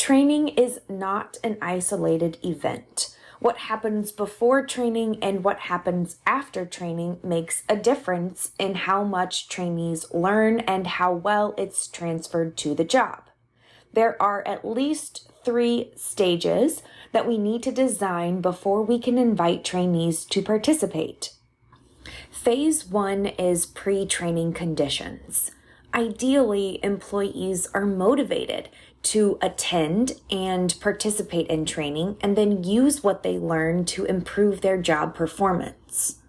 Training is not an isolated event. What happens before training and what happens after training makes a difference in how much trainees learn and how well it's transferred to the job. There are at least 3 stages that we need to design before we can invite trainees to participate. Phase 1 is pre-training conditions. Ideally, employees are motivated to attend and participate in training and then use what they learn to improve their job performance.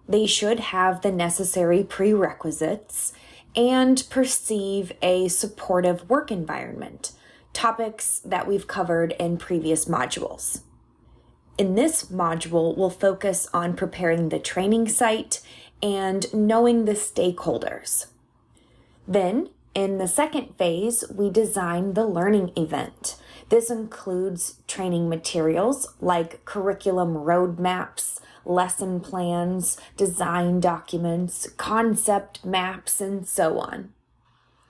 They should have the necessary prerequisites and perceive a supportive work environment, topics that we've covered in previous modules. In this module, we'll focus on preparing the training site and knowing the stakeholders. Then, in the second phase, we design the learning event. This includes training materials like curriculum roadmaps, lesson plans, design documents, concept maps, and so on.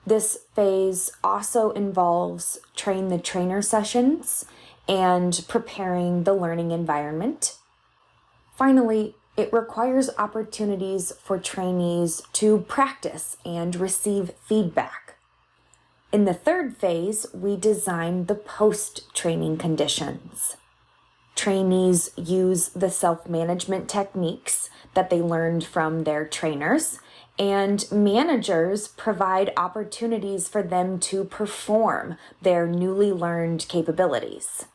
This phase also involves train the trainer sessions and preparing the learning environment. Finally, it requires opportunities for trainees to practice and receive feedback. In the third phase, we design the post-training conditions. Trainees use the self-management techniques that they learned from their trainers, and managers provide opportunities for them to perform their newly learned capabilities.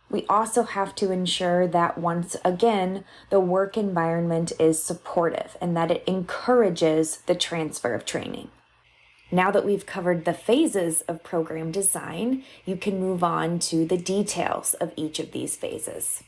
We also have to ensure that once again, the work environment is supportive and that it encourages the transfer of training. Now that we've covered the phases of program design, you can move on to the details of each of these phases.